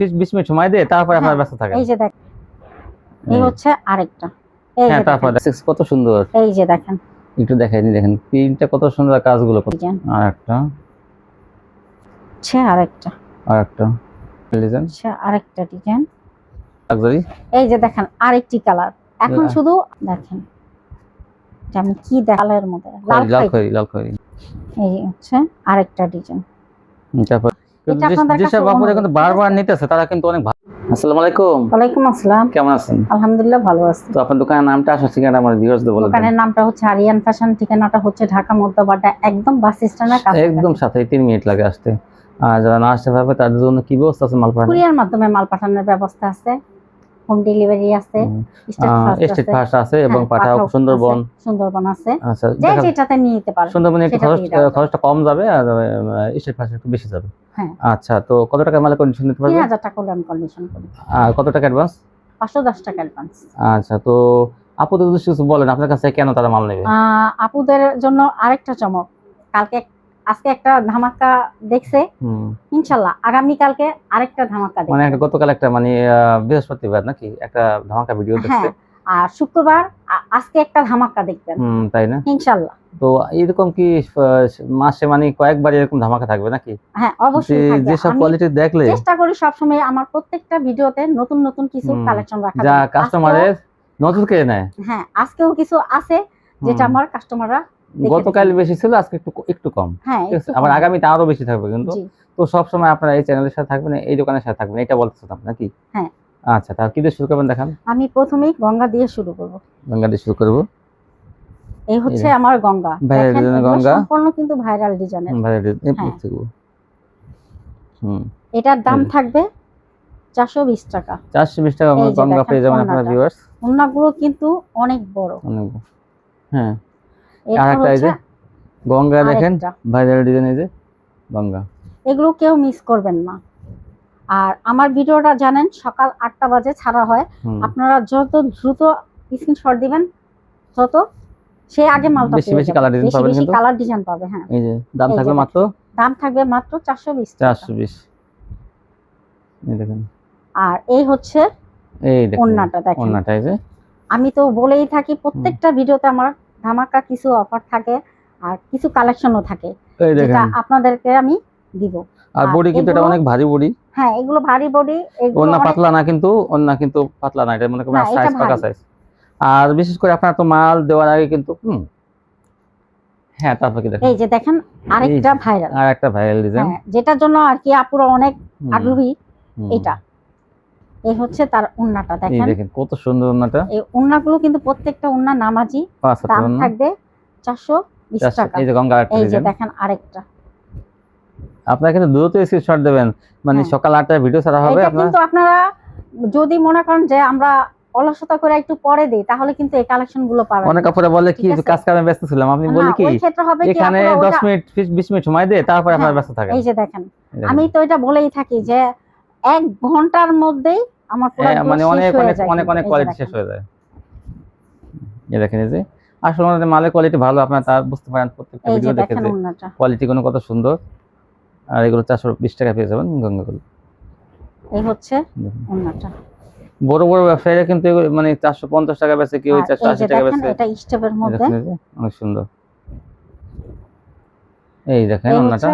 20 minute সময় দিয়ে তারপরে আপনারা ব্যস্ত থাকেন। এই যে দেখেন, এই হচ্ছে আরেকটা। এই যে তারপর কত সুন্দর, এই যে দেখেন, একটু দেখাই দিই, দেখেন প্রিন্টটা কত সুন্দর, কাজগুলো আরেকটা ডিজাইন, আরেকটা ডিজাইন লাক্সারি। এই যে দেখেন আরেকটি কালার। এখন শুধু দেখেন যে আমি কি দেখালের মধ্যে লাল খয়েরি। এই হচ্ছে আরেকটা ডিজাইন। তারপর যেসব আপুরা কিন্তু বারবার নিতেছে তারা কিন্তু অনেক ভালো। আসসালামু আলাইকুম। ওয়ালাইকুম আসসালাম। কেমন আছেন? আলহামদুলিল্লাহ ভালো আছি। তো আপনার দোকানের নামটা আসলে ঠিকানা আমার ভিউয়ার্সদের বলে দেন। দোকানের নামটা হচ্ছে আরিয়ান ফ্যাশন, ঠিকানাটা হচ্ছে ঢাকা মধ্যবাড্ডা, একদম বাস স্ট্যান্ডের কাছে, একদম সাথে 3 মিনিট লাগে আসতে। আর যারা না আসতে পারবে তাদের জন্য কি ব্যবস্থা আছে? মাল পাঠানো, কুরিয়ার মাধ্যমে মাল পাঠানোর ব্যবস্থা আছে, হোম ডেলিভারি আছে, স্টেট ফাস্ট আছে এবং পাঠাও সুন্দরবন আছে। আচ্ছা, যেটাতে নিতে পারবেন। সুন্দরবনে একটু খরচটা কম যাবে আর স্টেট ফাস্ট একটু বেশি যাবে। হ্যাঁ। আচ্ছা, তো কত টাকা মাল কন্ডিশন দিতে পারবেন? 3000 টাকা লোন কন্ডিশন করি। আর কত টাকা অ্যাডভান্স? 510 টাকা অ্যাডভান্স। আচ্ছা, তো আপুদের যদি কিছু বলেন আপনার কাছে কেন তারা মাল নেবে? আপুদের জন্য আরেকটা চমক, আজকে একটা ধামাকা দেখছে, ইনশাআল্লাহ আগামী কালকে আরেকটা ধামাকা দেখবে। মানে গতকাল একটা বৃহস্পতিবার নাকি একটা ধামাকা ভিডিও দেখছে, আর শুক্রবার আজকে একটা ধামাকা দেখবেন। তাই না? ইনশাআল্লাহ। তো এরকম কি মাসে কয়েকবার এরকম ধামাকা থাকবে নাকি? হ্যাঁ, অবশ্যই থাকবে। যেসব কোয়ালিটি দেখলে চেষ্টা করি সব সময় আমার প্রত্যেকটা ভিডিওতে নতুন নতুন কিছু কালেকশন রাখা, যা কাস্টমারের নজর কেড়ে নেয়। হ্যাঁ, আজকেও কিছু আছে যেটা আমার কাস্টমাররা গতকাল বেশি ছিল, আজকে একটু কম। হ্যাঁ, আবার আগামীতে আরো বেশি থাকবে কিন্তু। তো সব সময় আপনারা এই চ্যানেলের সাথে থাকবেন, এই দোকানের সাথে থাকবেন, এটা বলতেছেন আপনি নাকি? হ্যাঁ। আচ্ছা, তাহলে কি দিয়ে শুরু করবেন দেখান। আমি প্রথমেই গঙ্গা দিয়ে শুরু করব। গঙ্গা দিয়ে শুরু করব। এই হচ্ছে আমার গঙ্গা। দেখেন গঙ্গা সম্পূর্ণ কিন্তু ভাইরাল ডিজাইনের। হুম। এটার দাম থাকবে 420 টাকা। 420 টাকা গঙ্গা পেয়ে যাবেন আপনারা ভিউয়ার্স। ওন্নাগুলো কিন্তু অনেক বড়। হ্যাঁ। আরেকটা এই যে গঙ্গা দেখেন ভাইরাল ডিজাইন, এই যে গঙ্গা। এগুলো কেউ মিস করবেন না। আর আমার ভিডিওটা জানেন সকাল 8টা বাজে ছাড়া হয়। আপনারা যত দ্রুত স্ক্রিনশট দিবেন তত সে আগে মালটা বেশি বেশি কালার ডিজাইন পাবেন, কিন্তু কালার ডিজাইন পাবে। হ্যাঁ, এই যে দাম থাকবে মাত্র 420 টাকা। 420। এই দেখেন। আর এই হচ্ছে এই দেখেন ওন্নাটা, দেখেন ওন্নাটা। এই যে আমি তো বলেই থাকি প্রত্যেকটা ভিডিওতে আমার ধামাকা কিছু অফার থাকে আর কিছু কালেকশনও থাকে, যেটা আপনাদেরকে আমি দিব। আর বডি কিন্তু এটা অনেক ভারী বডি। হ্যাঁ, এগুলো ভারী বডি। ওন্না পাতলা না, কিন্তু পাতলা না, এটা মনে করেন সাইজ পাকা সাইজ। আর বিশেষ করে আপনার তো মাল দেওয়ার আগে কিন্তু হ্যাঁ, তারপর কি দেখেন, এই যে দেখেন আরেকটা ভাইরাল ডিজাইন, যেটার জন্য আর কি আপুরা অনেক আগ্রহী। এটা এই হচ্ছে তার ওন্নাটা, দেখেন কত সুন্দর ওন্নাটা। এই ওন্নাগুলো কিন্তু প্রত্যেকটা ওন্না নামাজি, দাম থাকবে 420 টাকা। এই যে গঙ্গা আরেকটা এই যে দেখেন আরেকটা। আপনারা কিন্তু দ্রুত স্ক্রিনশট দেবেন, সকাল 8টায় ভিডিও ছাড়া হবে। কিন্তু আপনারা যদি মনে করেন যে আমরা অলসতা করে একটু পরে দেই, তাহলে কিন্তু এই কালেকশন গুলো পাবেন। অনেক আপুরা বলে কি কাজ কামে ব্যস্ত ছিলাম, আপনি বলি কি এখানে 10 মিনিট 20 মিনিট সময় দিয়ে তারপরে আপনারা ব্যস্ত থাকেন। এই যে দেখেন, আমি তো এটা বলেই থাকি যে 1 ঘন্টার মধ্যেই আমার অনেক অনেক কোয়ালিটি শেষ হয়ে যায়। এই দেখেন, এই যে আসলে আমাদের মালের কোয়ালিটি ভালো, আপনারা তা বুঝতে পারেন প্রত্যেকটা ভিডিও দেখে যে কোয়ালিটি কত সুন্দর। আর এগুলো 420 টাকা পেয়ে যাবেন গঙ্গাগুলো। এই হচ্ছে ওন্নাটা। বড় বড় ব্যবসায়ীরা কিন্তু 450 টাকা বেচে, কেউ 480 টাকা বেচে। এটা স্টেপের মধ্যে অনেক সুন্দর। এই দেখেন ওন্নাটা।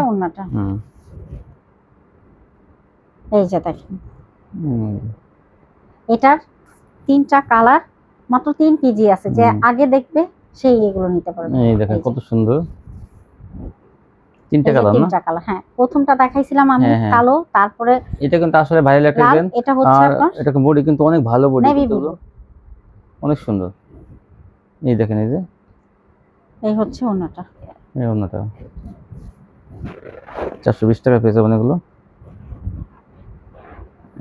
এই যে দেখেন, এটার 3টা কালার, মাত্র 3 কেজি আছে। যে আগে দেখবে সেই এগুলো নিতে পারবে। এই দেখেন কত সুন্দর 3টা কালার না? 3টা কালার। হ্যাঁ, প্রথমটা দেখাইছিলাম আমি কালো, তারপরে এটা কিন্তু আসলে ভাইরাল একটা ডিজাইন। এটা হচ্ছে আপনার, এটা বডি কিন্তু অনেক ভালো বডি, অনেক সুন্দর। এই দেখেন, এই যে এই হচ্ছে ওন্নাটা। এই ওন্নাটা 420 টাকা পেয়ে যাবেন এগুলো।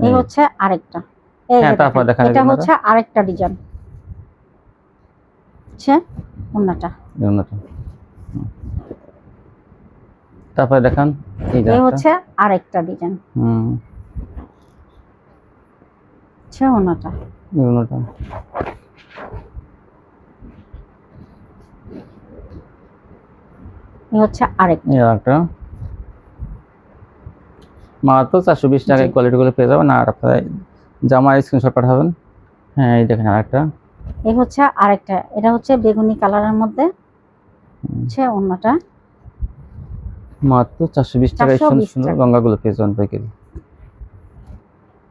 এই হচ্ছে আরেকটা। তারপর দেখেন, এটা হচ্ছে আরেকটা ডিজাইন, হচ্ছে ওন্নাটা। তারপরে দেখান, এই হচ্ছে আরেকটা ডিজাইন, হচ্ছে ওন্নাটা। এই হচ্ছে আরেকটা। মাত্র 420 টাকায় জি। কোয়ালিটি গুলো পেয়ে যাবেন। আর আপনারা জামার স্ক্রিনশট পাঠাবেন। হ্যাঁ, এই দেখেন আরেকটা। এই হচ্ছে আরেকটা, এটা হচ্ছে বেগুনি কালারের মধ্যে, হচ্ছে অন্যটা মাত্র 420 টাকায় সুন্দর 420 সুন্দর টাকা। গঙ্গাগুলো পেয়ে যাবেন পাইকারি।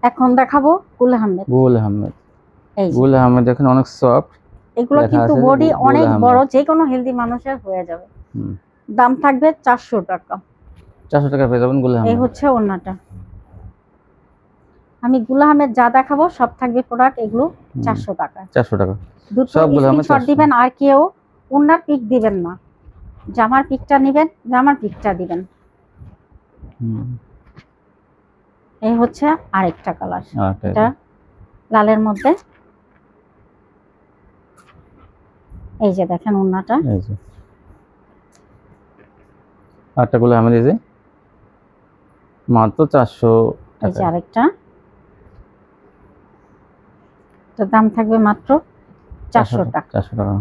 এখন দেখাবো গুল আহমেদ। গুল আহমেদ। এই যে গুল আহমেদ দেখেন অনেক সফট, এগুলো লেখা কিন্তু আছে যে বডি গুল অনেক আহমেদ। বড়, যে কোনো হেলদি মানুষের হয়ে যাবে। হুম, দাম থাকবে 400 টাকা। 400 টাকা পেয়ে যাবেন গুল এই আহমেদ। হচ্ছে ওড়নাটা। আমি গুল আহমেদ যা দেখাবো সব থাকবে প্রোডাক্ট এগুলো 400 টাকা। 400 টাকা দুটো সব গুল আহমেদ স্ক্রিনশট 400। দিবেন, আর কেউ ওড়নার পিক দিবেন না, জামার পিকটা নেবেন, জামার পিকটা দিবেন। হুম, এই হচ্ছে আরেকটা কালার, আচ্ছা, এটা লালের মধ্যে। এই যে দেখেন ওড়নাটা, এই যে আটটা গুল আহমেদ, এই যে মাত্র 400 এই যে টাকা। আরেকটা, এটার দাম থাকবে মাত্র 400 টাকা। 400 টাকা।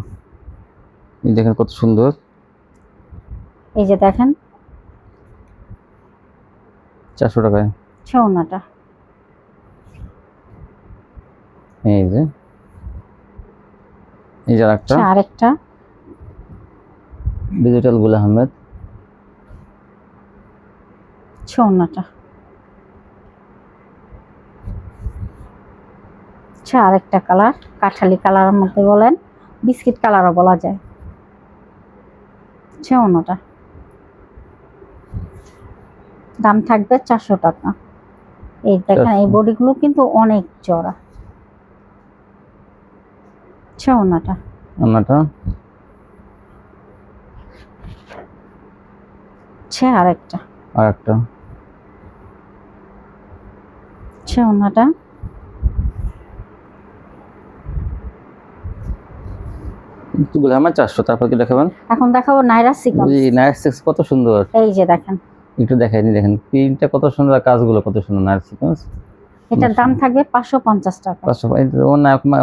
এই দেখেন কত সুন্দর। এই যে দেখেন 400 টাকায়। ওড়নাটা, এই যে, এই যে আরেকটা আরেকটা ডিজিটাল গুল আহমেদ। ওড়নাটা, আরেকটা কালার, কাঠালি কালারের মধ্যে বলেন, বিস্কিট কালারও বলা যায়। ওড়নাটা দাম থাকবে 400 টাকা। এই দেখেন এই 400 বডিগুলো কিন্তু অনেক চড়া। ওড়নাটা, ওড়নাটা। আরেকটা, আরেকটা ওড়নাটা। গুল আহমেদ 400। তারপর কি দেখাবেন? এখন দেখাবো নাইরা সিকন। জি, নাইস সিক্স কত সুন্দর। এই যে দেখেন, একটু দেখাইনি, দেখেন প্রিন্টটা কত সুন্দর, আর কাজগুলো কত সুন্দর। Nice sequence. এটার দাম থাকবে 550 টাকা। 500।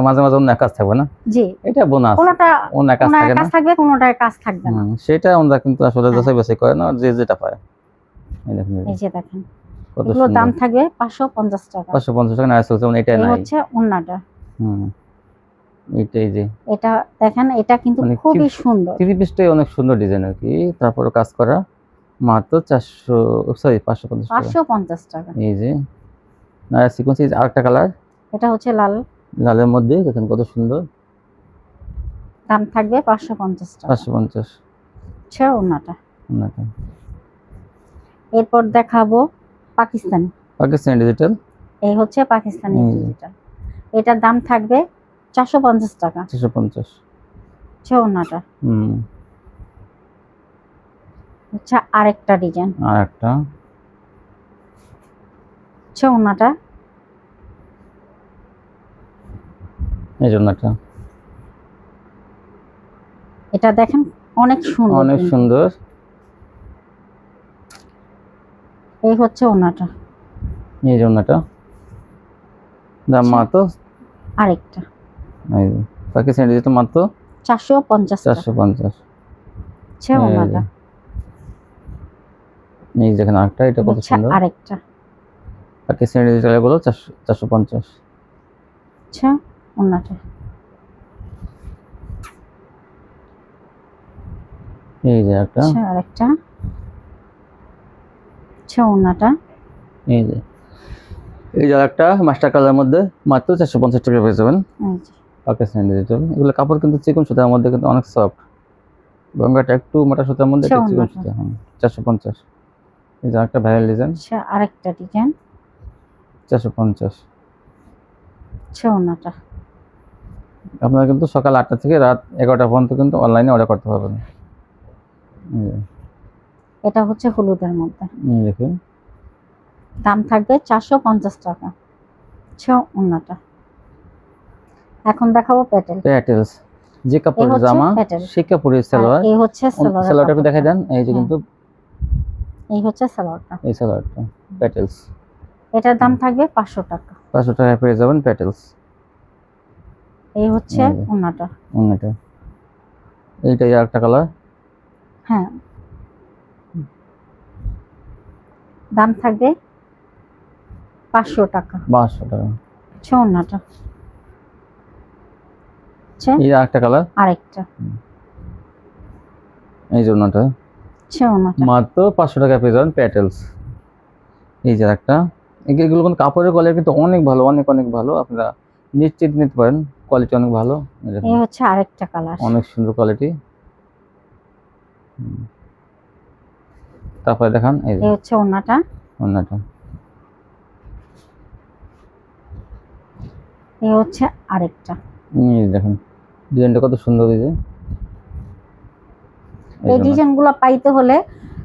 মাঝে মাঝে অন্য কাজ থাকবে না, জি, এটা বোনাস। কোনোটা অন্য কাজ থাকে না, কাজ থাকবে, কোনোটায় কাজ থাকবে না। সেটা আমরা কিন্তু আসলে যাচাই বাছাই করে না, যে যেটা পায়। এই দেখেন, এই যে দেখেন কত এগুলোর সুন্দর। দাম থাকবে 550 টাকা। 550 টাকা নাইস সিক্স, এটা এই নাই। হচ্ছে ওড়নাটা, এইটাই যে এটা দেখেন, এটা কিন্তু মানে খুবই সুন্দর। 3 পিসটাই অনেক সুন্দর ডিজাইন আর কি। তারপরে কাজ করা মাত্র 400, সরি 550 টাকা। 550 টাকা। এই যে নাইস সিকোয়েন্স। আরেকটা কালার এটা হচ্ছে লাল, লালের মধ্যে, দেখেন কত সুন্দর। দাম থাকবে 550 টাকা। 550 ওড়নাটা। ওড়নাটা। এরপর দেখাবো পাকিস্তানি। পাকিস্তানি ডিজিটাল। এই হচ্ছে পাকিস্তানি হুম। ডিজিটাল, এটার দাম থাকবে 450 টাকা। 450। ওড়নাটা হুম, হচ্ছে আরেকটা ডিজাইন। আর একটা ওড়নাটা, এই জন্য একটা এটা দেখেন অনেক সুন্দর, অনেক কিন্তু। সুন্দর। এই হচ্ছে ওড়নাটা, এই জন্য একটা দাম মাত্র, আরেকটা এই যে পাকিস্তানি ডিজিটাল মাত্র 450 টাকা। 450। ওড়নাটা, এই দেখেন আরেকটা, এটা কত হচ্ছে সুন্দর। আরেকটা, পাকিস্তানি ডিজিটাল গুলো 450। ওড়নাটা, এই যে একটা, আরেকটা, ওড়নাটা, এই যে একটা মাস্টার কালারের মধ্যে মাত্র 450 টাকা পেয়ে যাবেন। এই যে পাকিস্তানি ডিজিটাল। এগুলো কাপড় কিন্তু চিকন সুতার মধ্যে কিন্তু অনেক সফট। গঙ্গাটা একটু মোটা সুতার মধ্যে, একটু চিকন সুতা। 450। এই যে একটা ভাইরাল ডিজাইন, আরেকটা ডিজাইন, 450। ওড়নাটা। আপনারা কিন্তু সকাল 8টা থেকে রাত 11টা পর্যন্ত কিন্তু অনলাইনে অর্ডার করতে পারবেন। এটা হচ্ছে হলুদের মধ্যে, দেখুন দাম থাকবে 450 টাকা। ওড়নাটা। এখন দেখাবো প্যাটেল। প্যাটেলস। যে কাপড়ের হচ্ছে জামা প্যাটেল। সেই কাপড়ের সালোয়ার। এই হচ্ছে সালোয়ারের সালোয়ারটা একটু কাপড়টা। দেখাই দেন। এই যে হ্যাঁ। কিন্তু এই হচ্ছে সালোয়ারটা, এই সালোয়ারটা প্যাটেলস। এটার দাম থাকবে 500 টাকা। 500 টাকায় পেয়ে যাবেন প্যাটেলস। এই হচ্ছে এই যে। ওড়নাটা। এটা এইটাই আরেকটা কালার। হ্যাঁ, দাম থাকবে 500 টাকা। 500 টাকা। আচ্ছা ওন্নাটা, আচ্ছা এই আরেকটা কালার, আরেকটা, এই যে ওন্নাটা আচ্ছা ওন্নাটা, মাত্র 500 টাকা পেয়ে যাবেন প্যাটেলস। এই যে একটা, এগুলো কিন্তু কাপড়ের কোয়ালিটি কিন্তু অনেক ভালো, অনেক অনেক ভালো, আপনারা নিশ্চিত নিতে পারেন, কোয়ালিটি অনেক ভালো। এই দেখুন, এই হচ্ছে আরেকটা কালার, অনেক সুন্দর কোয়ালিটি। তারপরে দেখান, এই যে এই হচ্ছে ওন্নাটা, ওন্নাটা, এই হচ্ছে আরেকটা। এই দেখুন ডিজাইনটা কত সুন্দর। এই যে এই ডিজাইনগুলো পাইতে হলে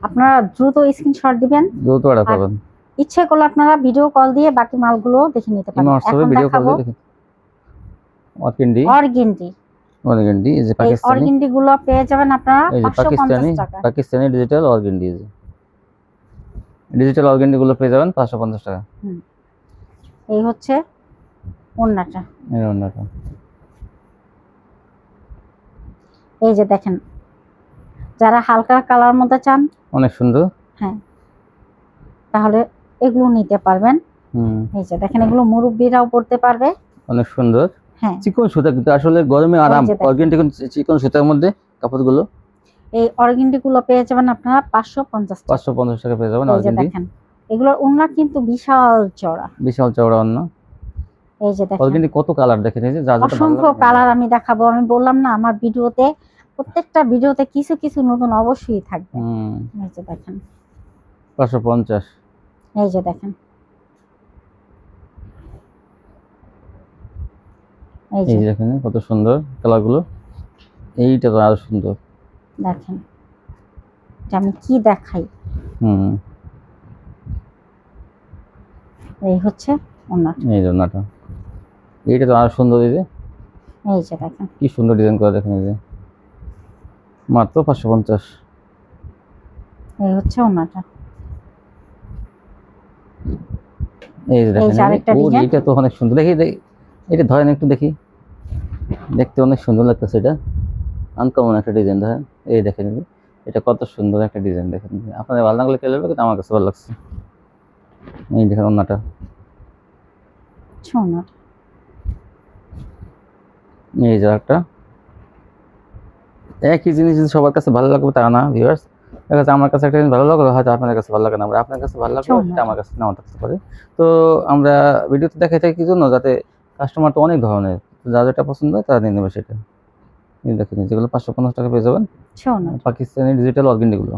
আপনারা দ্রুত স্ক্রিনশট দিবেন, দ্রুত অর্ডার করবেন। ইচ্ছে করলে আপনারা ভিডিও কল দিয়ে বাকি মালগুলো দেখে নিতে পারেন। এখন ভিডিও কল দেখাবো দিয়ে দেখুন অর্গেন্ডি, অর্গেন্ডি। অর্গেন্ডি এই যে এই পাকিস্তানি, অর্গেন্ডি গুলো পেয়ে যাবেন আপনারা এই যে 550 টাকা। পাকিস্তানি ডিজিটাল অর্গেন্ডি, এই যে ডিজিটাল অর্গেন্ডি গুলো পেয়ে যাবেন 550 টাকা। এই হচ্ছে ওন্নাটা, এই ওন্নাটা, এই যে দেখেন, যারা হালকা কালার মধ্যে চান, অনেক সুন্দর, হ্যাঁ তাহলে এগুলো নিতে পারবেন। এই যে দেখেন, এগুলো মুরব্বিরাও পড়তে পারবে, অনেক সুন্দর। হ্যাঁ চিকন সুতা, কিন্তু আসলে গরমে আরাম। অর্গেন্ডি চিকন সুতার মধ্যে কাপড়গুলো, এই অর্গেন্ডি গুলো পেয়ে যাবেন আপনারা 550 টাকা পেয়ে যাবেন। এই যে দেখেন, এগুলোর ওন্না কিন্তু বিশাল চওড়া, বিশাল চওড়া ওন্না। এই যে দেখেন অর্গেন্ডি কত কালার দেখেন, এই যে যা যেটা ভালো অসংখ্য লাগে। কালার আমি দেখাবো, আমি বললাম না আমার ভিডিওতে, প্রত্যেকটা ভিডিওতে কিছু কিছু নতুন অবশ্যই থাকবে। এই যে দেখেন 550, এই যে দেখেন, এই এই যে যে দেখেন কত সুন্দর কালারগুলো। এইটা তো আরো সুন্দর, দেখেন যে আমি কি দেখাই। এই হচ্ছে ওন্নাটা, এই যে ওন্নাটা, এইটা তো আরো সুন্দর। এই যে দেখেন কি সুন্দর ডিজাইন করা, দেখেন এই যে মাত্র 550। এই হচ্ছে ওন্নাটা, এই যে দেখেন, এটা তো অনেক সুন্দর। দেখি এটা ধরেন একটু দেখি, দেখতে অনেক সুন্দর লাগতেছে। এটা আনকমন একটা ডিজাইন, ধরেন এই দেখেন, এটা কত সুন্দর একটা ডিজাইন। দেখেন আপনাদের ভালো লাগলে কেউ কিন্তু আমার কাছে ভালো লাগছে। এই দেখেন ওন্নাটা, এই যে একটা, একই জিনিস সবার কাছে ভালো লাগবে তা না ভিউয়ার্স। দেখা যাচ্ছে আমার কাছে একটা জিনিস ভালো লাগলো, হয়তো আপনাদের কাছে ভালো লাগে না, আপনার কাছে ভালো লাগলো সেটা আমার কাছে নাও থাকতে পারে। তো আমরা ভিডিওতে দেখাই থাকি কি জন্য, যাতে কাস্টমার তো অনেক ধরনের, যা যেটা পছন্দ হয় তারা নিয়ে নেবে সেটা। এই দেখেন যেগুলো 550 টাকা পেয়ে যাবেন, পাকিস্তানি ডিজিটাল অর্গেন্ডি গুলো।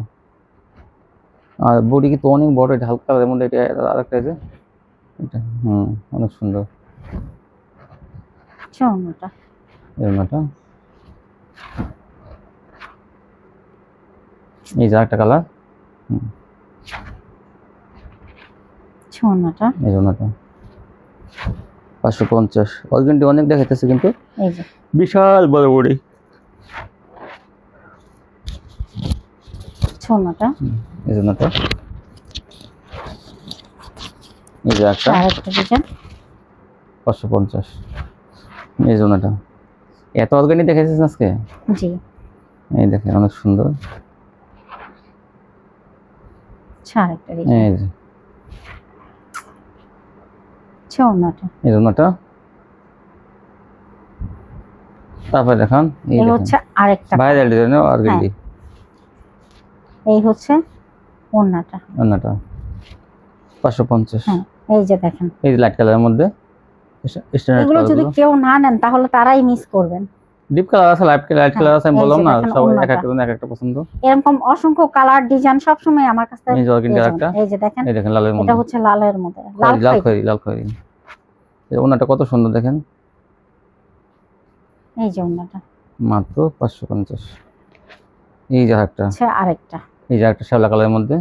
আর বডি কিন্তু অনেক বড়, এটা হালকা কালারের মধ্যে, এটা আরেকটা যে এটা অনেক সুন্দর। এই ওন্নাটা, এই যে আরেকটা কালার, এই ওন্নাটা 550। অর্গেন্ডি অনেক দেখাইতেছে কিন্তু এই যে বিশাল বড় বডি। ওন্নাটা, এই যে ওন্নাটা, এই যে একটা আরেকটা ডিজাইন 550। এই যে ওন্নাটা, এত অর্গেন্ডি দেখাইতেছেন আজকে। জি এই দেখেন অনেক সুন্দর। আরেকটা ডিজাইন, এই যে ওন্নাটা, এই ওন্নাটা। তারপরে দেখান, এই হচ্ছে আরেকটা ভাইরাল ডিজাইনের অর্গেন্ডি। এই হচ্ছে ওন্নাটা, 550। এই যে দেখেন, এই যে লাইট কালারের মধ্যে, এগুলো যদি কেউ না নেন তাহলে তারাই মিস করবেন। ডিপ কালার আছে, লাইট কালার আছে, আমি বললাম না সব এক একটা পছন্দ। এরকম অসংখ্য কালার ডিজাইন সব সময় আমার কাছে। এই যে অর্গেন্ডি একটা, এই যে দেখেন, এই দেখেন লালের মধ্যে, এটা হচ্ছে লালের মধ্যে, লাল খয়েরি। এই ওন্নাটা কত সুন্দর দেখেন, এই যে ওন্নাটা মাত্র 550। এই যে একটা, আরেকটা, এই যে একটা শ্যাওলা কালারের মধ্যে,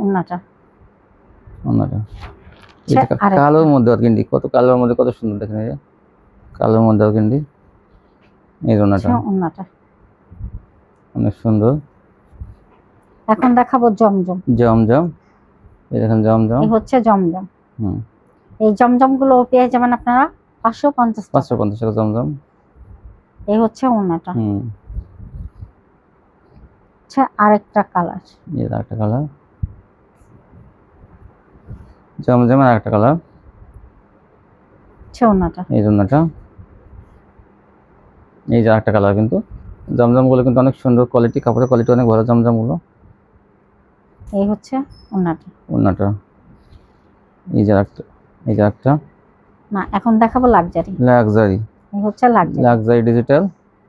ওন্নাটা কালোর মধ্যে অর্গেন্ডি, কত কালোর মধ্যে কত সুন্দর দেখেন, এই যে কালোর মধ্যে অর্গেন্ডি। এই ওন্নাটা অনেক সুন্দর। এখন দেখাবো জমজম। এই দেখেন জমজম, এই হচ্ছে জমজম। এই জমজম গুলো পেয়ে যাবেন আপনারা 550 টাকা জমজম। এই হচ্ছে ওন্নাটা, আরেকটা কালার, এই একটা কালার, জমজমের আরেকটা কালার, ওন্নাটা। এই জন্যটা, এই যে আরেকটা কালার, কিন্তু জমজমগুলো কিন্তু অনেক সুন্দর কোয়ালিটি, কাপড়ের কোয়ালিটি অনেক ভালো জমজমগুলো। এই হচ্ছে ওন্নাটা। ওন্নাটা, এই যে একটা, এই যে একটা, না এখন দেখাবো লাক্সারি। লাক্সারি, এই হচ্ছে লাক্সারি। লাক্সারি ডিজিটাল,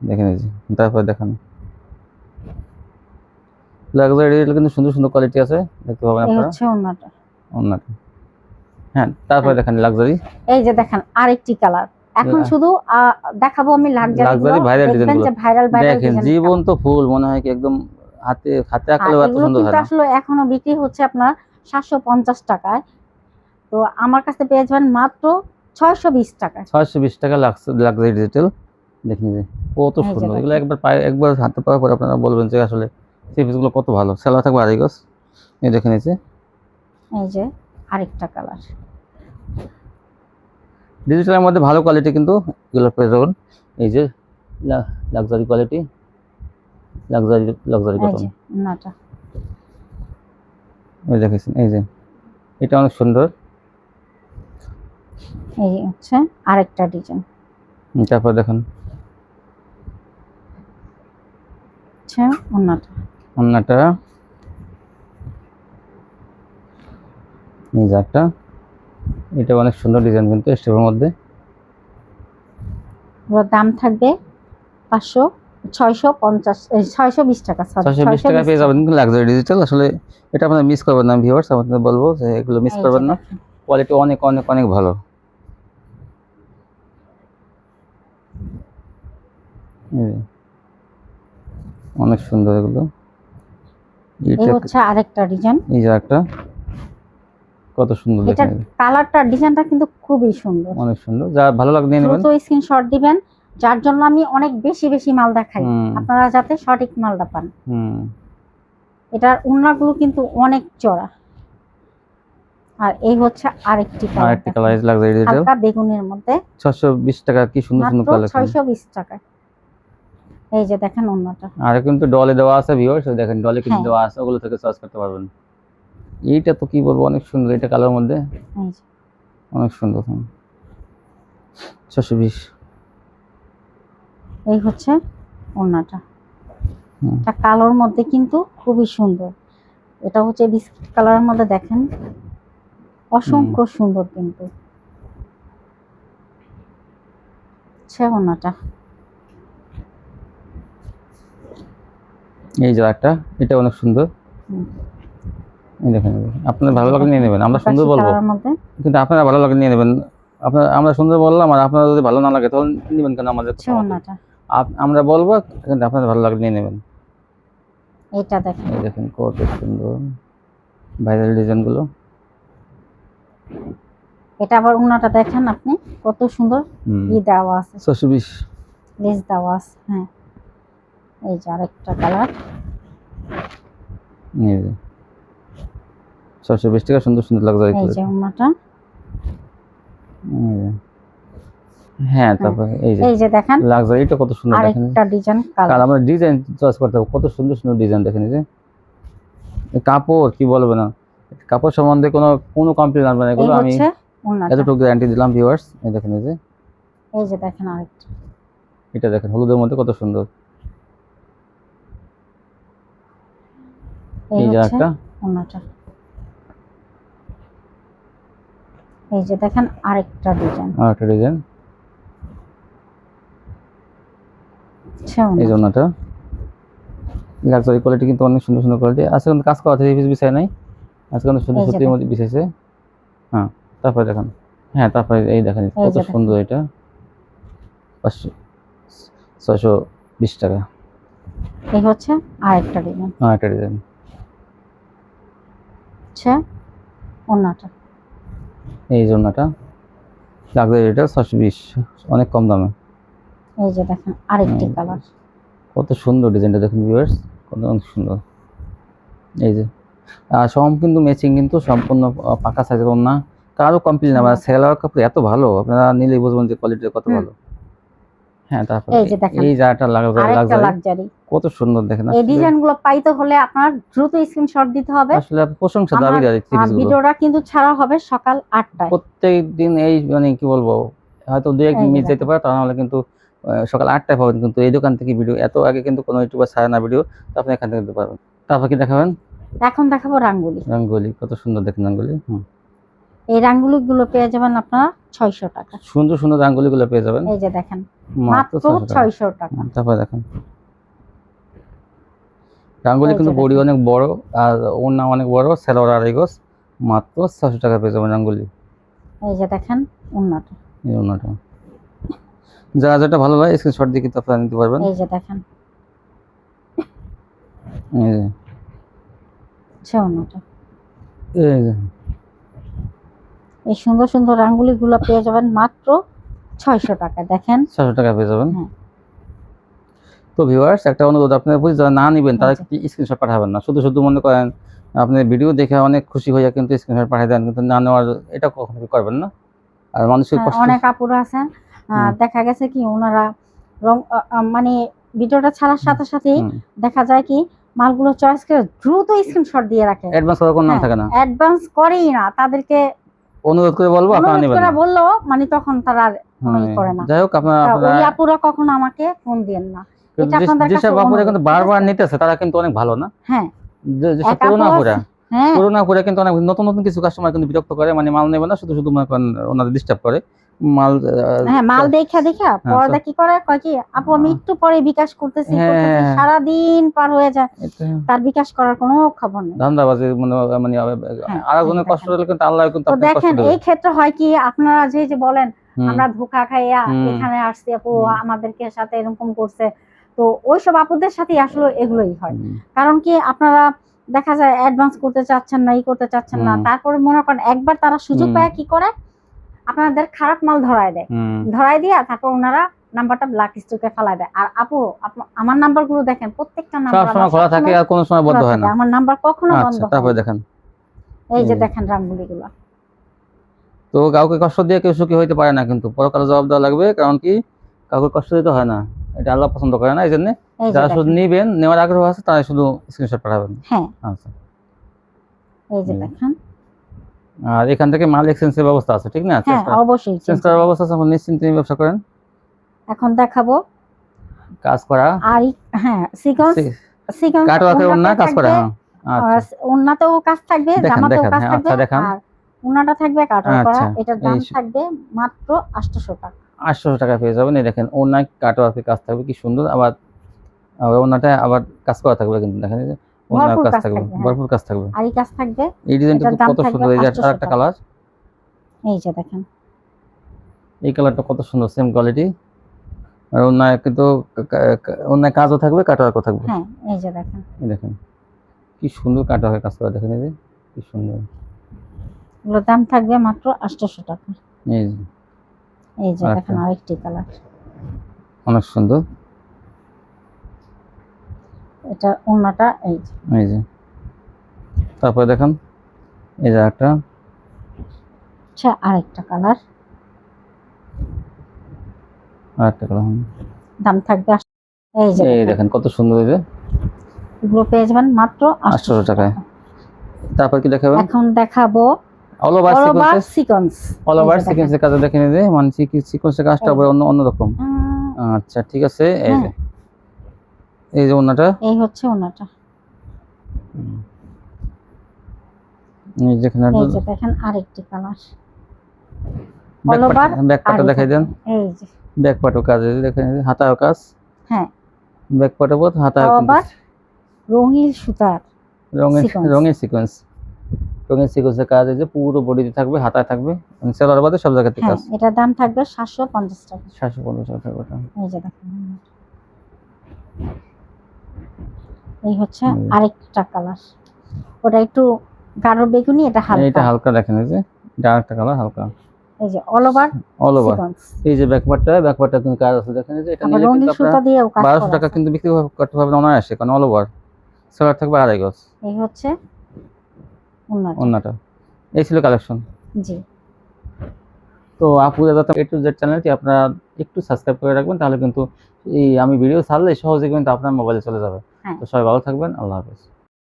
দেখেন এই যে, তারপর দেখান লাক্সারি ডিজিটাল, কিন্তু সুন্দর সুন্দর কোয়ালিটি আছে, দেখতে পাবেন এই আপনারা। হচ্ছে ওন্নাটা। ওন্নাটা, হ্যাঁ, তারপরে দেখেন লাক্সারি। এই যে দেখেন আরেকটি কালার। এখন শুধু দেখাবো আমি লাক্সারি লাক্সারি ভাইরাল ডিজাইন দেখবেন গুলো যে ভাইরাল দেখেন, ডিজাইন। জীবন তো ফুল, মনে হয় কি একদম হাতে হাতে আঁকলেও এত এগুলো সুন্দর কিন্তু হয় না। আসলে এখনো বিক্রি হচ্ছে আপনার 750 টাকায়, তো আমার কাছে পেয়ে যাবেন মাত্র 620 টাকায়। 620 টাকা লাক্সারি ডিজিটাল, দেখেন যে কত এই যে সুন্দর। দেখেন। এগুলো একবার পায়ে, একবার হাতে পাওয়ার পর আপনারা বলবেন যে আসলে থ্রি পিসগুলো কত ভালো। সেলা থাকবে আড়াই গজ, এই দেখেন এই যে, এই যে আরেকটা কালার। ডিজিটালের মধ্যে ভালো কোয়ালিটি, কিন্তু এগুলো পেয়ে যাবেন। এই যে লাক্সারি কোয়ালিটি, লাক্সারি লাক্সারি এই কটন, যে ওন্নাটা। এই দেখেছেন, এই যে এটা অনেক সুন্দর। এই হচ্ছে আরেকটা ডিজাইন। তারপর দেখেন আচ্ছা ওন্নাটা। ওন্নাটা, এই যে একটা, এটা অনেক সুন্দর ডিজাইন, কিন্তু স্টেপের মধ্যে। ওর দাম থাকবে 620 টাকা, সরি 620 টাকা পেয়ে যাবেন কিন্তু লাক্সারি ডিজিটাল। আসলে এটা আপনারা মিস করবেন না ভিউয়ার্স, আপনাদের বলবো যে এগুলো মিস করবেন না, কোয়ালিটি অনেক অনেক অনেক ভালো। অনেক সুন্দর এগুলো। এই হচ্ছে আরেকটা ডিজাইন। এই যে একটা, কত সুন্দর এটা দেখেন, কালারটা ডিজাইনটা কিন্তু খুবই সুন্দর, অনেক সুন্দর। যা ভালো লাগে নিয়ে নেবেন। দ্রুত স্ক্রিনশট দিবেন, যার জন্য আমি অনেক বেশি বেশি মাল দেখাই, আপনারা যাতে সঠিক মালটা পান। এটার ওন্নাগুলো কিন্তু অনেক চড়া। আর এই হচ্ছে আরেকটি কালার লাক্সারি ডিজিটাল, হালকা বেগুনের মধ্যে 620 টাকা, কি সুন্দর সুন্দর কালেকশন, 620 টাকা। এই যে দেখেন ওন্নাটা। আর কিন্তু ডলে দেওয়া আছে ভিউয়ার্স, দেখেন ডলে কিন্তু দেওয়া আছে, ওগুলো থেকে চয়েস করতে পারবেন। এইটা তো কি বলবো, অনেক সুন্দর, এটা কালার মধ্যে এই যে অনেক সুন্দর। 620, এই হচ্ছে ওন্নাটা। এটা কালোর মধ্যে কিন্তু খুবই সুন্দর। এটা হচ্ছে বিস্কিট কালারের মধ্যে, দেখেন অসংখ্য সুন্দর কিন্তু। আচ্ছা ওন্নাটা। এই যে একটা, এটা অনেক সুন্দর। এই দেখেন, আপনার ভালো লাগলে নিয়ে নেবেন, আমরা সুন্দর বলবো, কিন্তু আপনারা ভালো লাগলে নিয়ে নেবেন। আপনার, আমরা সুন্দর বললাম, আর আপনারা যদি ভালো না লাগে তাহলে নেবেন কেন আমাদের? আমরা বলবো, কিন্তু আপনাদের ভালো লাগলে নিয়ে নেবেন। এটা দেখেন, এই দেখেন কত সুন্দর ভাইরাল ডিজাইন গুলো। এটা আবার ওন্নাটা দেখেন আপনি, কত সুন্দর ই দেওয়া আছে, 620 লেস দেওয়া আছে। হ্যাঁ, এই যে আরেকটা কালার, এই যে 620 টাকা, সুন্দর সুন্দর লাক্সারি এই যে ওন্নাটা। হ্যাঁ, তারপর এই যে দেখেন লাক্সারিটা কত সুন্দর, দেখেন আরেকটা ডিজাইন কালার। আমরা ডিজাইন চয়েস করতে হবে, কত সুন্দর সুন্দর ডিজাইন দেখেন। এই যে কাপড় কি বলবো না, কাপড় সম্বন্ধে কোনো কমপ্লেইন আসবে না, এগুলো আমি এতটুকু গ্যারান্টি দিলাম ভিউয়ার্স। এই দেখেন, এই যে দেখেন আরেকটা, এটা দেখেন হলুদের মধ্যে কত সুন্দর। এই যে একটা ওন্নাটা। এই যে দেখেন আরেকটা ডিজাইন, এই যে ওন্নাটা। লাক্সারি কোয়ালিটি, কিন্তু অনেক সুন্দর সুন্দর কোয়ালিটি। আজকে কিন্তু কাজ করা থ্রি পিস বিছাই নাই, আজকে কিন্তু সুন্দর সুতির মধ্যে বিছাইছে। হ্যাঁ, তারপরে দেখেন, হ্যাঁ তারপরে এই দেখেন কত সুন্দর, এটা 620 টাকা। এই হচ্ছে আরেকটা ডিজাইন, আরেকটা ডিজাইন। আচ্ছা ওন্নাটা, এই যে ওন্নাটা লাক্সারি, এটা 620, অনেক কম দামে। এই যে দেখেন আরেকটি কালার, কত সুন্দর ডিজাইনটা দেখুন ভিউয়ার্স, কত সুন্দর। এই যে সব কিন্তু ম্যাচিং, কিন্তু সম্পূর্ণ পাকা সাইজের ওন্না, কারো কমপ্লেইন না। সেলার কাপড় এত ভালো, আপনারা নিলেই বুঝবেন যে কোয়ালিটি কত ভালো। হ্যাঁ তারপর এই যে দেখেন এই জায়গাটা আরেকটা লাক্সারি লাক্সারি। কত সুন্দর দেখেন এই ডিজাইনগুলো পাইতে হলে আপনার দ্রুত স্ক্রিনশট দিতে হবে। আসলে প্রশংসা দাবি আমার আর থ্রি পিস গুলো ভিডিওটা কিন্তু ছাড়া হবে সকাল 8টায়। প্রত্যেক দিন এই মানে কি বলবো, হয়তো দু একদিন এই যে মিস যেতে দেখেন। পারে, তা নাহলে কিন্তু সকাল 8টায় পাবেন। কিন্তু এই দোকান থেকে ভিডিও এত আগে কিন্তু কোনো ইউটিউবার ছাড়ে না ভিডিও, তো আপনি এখান থেকে দিতে পারবেন। তারপর কি দেখাবেন? এখন দেখাবো রাঙ্গুলি। রঙ্গোলি, কত সুন্দর দেখেন রঙ্গোলি। এই রাঙ্গুলি গুলো পেয়ে যাবেন আপনারা 600 টাকা। সুন্দর সুন্দর রঙ্গোলি গুলো পেয়ে যাবেন এই যে দেখেন মাত্র মাত্র 600 টাকা। তারপর দেখেন রঙ্গোলি এই যে কিন্তু বডি দেখেন। অনেক বড় আর ওড়না অনেক বড়, সেলোয়ার আড়াই গজ, মাত্র 600 টাকা পেয়ে যাবেন রঙ্গোলি। এই যে দেখেন ওড়নাটা। এই ওড়নাটা যারা যেটা ভালো লাগে স্ক্রিনশট দিয়ে কিন্তু আপনারা নিতে পারবেন। এই যে দেখেন এই যে ওড়নাটা। এই যে এই সুন্দর সুন্দর রাঙ্গুলি গুলো পেয়ে যাবেন মাত্র 600 টাকা। দেখেন 600 টাকা পেয়ে যাবেন। হ্যাঁ। তো ভিউয়ার্স, একটা অনুরোধ, আপনারা বুঝে যারা না নেবেন তারা স্ক্রিনশট পাঠাবেন না। শুধু শুধু মনে করেন আপনি ভিডিও দেখে অনেক খুশি হয়ে কিন্তু স্ক্রিনশট পাঠিয়ে দেন, কিন্তু না নেওয়ার এটা কখনো করবেন না। আর মানুষের কষ্ট অনেক আপুরা আছেন দেখা গেছে কি ওনারা মানে ভিডিওটা ছাড়ার সাথে সাথেই দেখা যায় কি মালগুলো চয়েস করে দ্রুত স্ক্রিনশট দিয়ে রাখে, অ্যাডভান্স করার কোনো নাম থাকে না, অ্যাডভান্স করেই না। তাদেরকে অনুরোধ করে বলবো আপনারা নেবেন না, বললো মানে তখন তারা আর কোনোই করে না। যাই হোক আপনারা ওই আপুরা কখনো আমাকে ফোন দিয়েন না। এটা আপনাদের কাছে যেসব আপুরা কিন্তু বারবার নিতেছে তারা কিন্তু অনেক ভালো না। হ্যাঁ, যেসব পুরোনো আপুরা, হ্যাঁ পুরোনো আপুরা কিন্তু অনেক নতুন নতুন কিছু কাস্টমার কিন্তু বিরক্ত করে, মানে মাল নেবে না, শুধু শুধু মনে করেন ওনাদের ডিস্টার্ব করে মাল। হ্যাঁ, মাল দেখা পর্দা কি করে কয় কি আপু আমি একটু পরে বিকাশ করতেছি, সারা দিন পার হয়ে যায়, তার বিকাশ করার কোনো খবর নেই। ধান্দাবাজি মানে আরেকজনের কষ্ট হলে কিন্তু আল্লাহ কিন্তু আপনাকে কষ্ট দেখেন দেবে। এই ক্ষেত্রে হয় কি আপনারা যে বলেন আমরা ধোঁকা খাইয়া এখানে আসছি, আপু আমাদেরকে সাথে এরকম করছে, তো ওইসব আপুদের সাথে আসলে এগুলোই হয়। কারণ কি আপনারা দেখা যায় অ্যাডভান্স করতে চাচ্ছেন না, করতে চাচ্ছেন না, তারপরে মনে করেন একবার তারা সুযোগ পায় কি করে আপনাদের খারাপ মাল ধরায় দেয়, ধরায় দিয়া তারপর ওনারা নাম্বারটা ব্ল্যাক লিস্টে ফেলায় দেয়। আর আপু আমার নাম্বারগুলো দেখেন প্রত্যেকটা নাম্বার সব সময় খোলা থাকে আর কোনো সময় বন্ধ হয় না, আমার নাম্বার কখনো বন্ধ হয় না। তারপরে দেখেন এই যে দেখেন রাঙ্গুলিগুলো। তো কাউকে কষ্ট দিয়ে কেউ সুখী হইতে পারে না, কিন্তু পরকালে জবাব দেওয়া লাগবে। কারণ কি কাউকে কষ্ট দিতে হয় না, এটা আল্লাহ পছন্দ করে না। এই জন্য যারা শুধু নিবেন, নেওয়ার আগ্রহ আছে তারা শুধু স্ক্রিনশট পাঠাবেন। হ্যাঁ আচ্ছা, এই যে দেখেন। আর এখান থেকে মাল এক্সচেঞ্জের ব্যবস্থা আছে, ঠিক না? হ্যাঁ অবশ্যই এক্সচেঞ্জ করার ব্যবস্থা আছে, আপনি নিশ্চিন্তে ব্যবসা করেন। এখন দেখাবো কাজ করা, আর হ্যাঁ সিকোয়েন্স কাটওয়ার্কের ওন্না কাজ করা। আচ্ছা, ওন্নাতেও কাজ থাকবে, জামাতেও কাজ থাকবে, আর ওন্নাটা থাকবে কাটওয়ার্ক করা। এটার দাম থাকবে মাত্র 800 টাকা। 800 টাকা পেয়ে যাবেন। এই দেখেন ওন্না কাটওয়ার্কের কাজ থাকবে, কি সুন্দর। আবার ওন্নাটা আবার কাজ করা থাকবে, কিন্তু দেখেন এই যে ওন্নার কাজ থাকবে, ভরপুর কাজ থাকবে, আর এই কাজ থাকবে। এই ডিজাইনটা কত সুন্দর। এই যে আরেকটা কালার, এই যে দেখেন এই কালারটা কত সুন্দর, সেম কোয়ালিটি। আর ওন্না কিন্তু ওন্না কাজও থাকবে, কাটওয়ার্কও থাকবে। হ্যাঁ এই যে দেখেন, এই দেখেন কি সুন্দর কাটওয়ার্কের কাজ করা, দেখেন এই যে কি সুন্দর। এগুলোর দাম থাকবে মাত্র 800 টাকা। এই যে দেখেন আরেকটি কালার, অনেক সুন্দর। এটা ওন্নাটা এই যে তারপরে দেখেন এই যে একটা আরেকটা কালার, দাম থাকবে এই যে দেখেন কত সুন্দর। এই যে এগুলো পেয়ে যাবেন মাত্র 800 টাকায়। তারপর কি দেখাবেন? এখন দেখাবো all over sequence. All over সিকোয়েন্সের কাজ দেখেন, এই যে মানে সিকোয়েন্সের কাজটা আবার অন্য রকম। আচ্ছা ঠিক আছে। এই যে ওন্নাটা, এই হচ্ছে ওন্নাটা। এই যে দেখেন আরেকটি কালার, অল ওভার। ব্যাক পার্টটা দেখাই দেন। এই যে ব্যাক পার্টও কাজ, এই দেখেন হাতাও কাজ। হ্যাঁ, ব্যাক পার্টও বহুত হাতাও কাজ, রঙিন সুতার রঙের সিকোয়েন্স, রঙের সিকোয়েন্সের কাজ। এই যে পুরো বডিতে থাকবে, হাতায় থাকবে, সেলার বাদে সব জায়গাতে কাজ। এটার দাম থাকবে 750 টাকা। 750 টাকা। এই যে দেখেন এই হচ্ছে আরেকটা কালার, ওটা একটু গাঢ় বেগুনি, এটা হালকা দেখেন। এই যে ডার্ক কালার হালকা। এই যে অল ওভার। এই যে ব্যাক পার্টটা কিন্তু কাজ আছে, দেখেন। এই যে এটা নিলে কিন্তু আপনারা 1200 টাকা কিন্তু বিক্রি করতে পারবেন অনায়াসে, কারণ অল ওভার সেলার থাকবে আড়াই গজ। এই হচ্ছে ওন্নাটা। এই ছিল কালেকশন। জি, তো আপু দাদা A to Z চ্যানেলটি আপনারা একটু সাবস্ক্রাইব করে রাখবেন, তাহলে কিন্তু এই আমি ভিডিও ছাড়লে সহজে কিন্তু আপনার মোবাইলে চলে যাবে। হ্যাঁ। তো সবাই ভালো থাকবেন, আল্লাহ হাফেজ।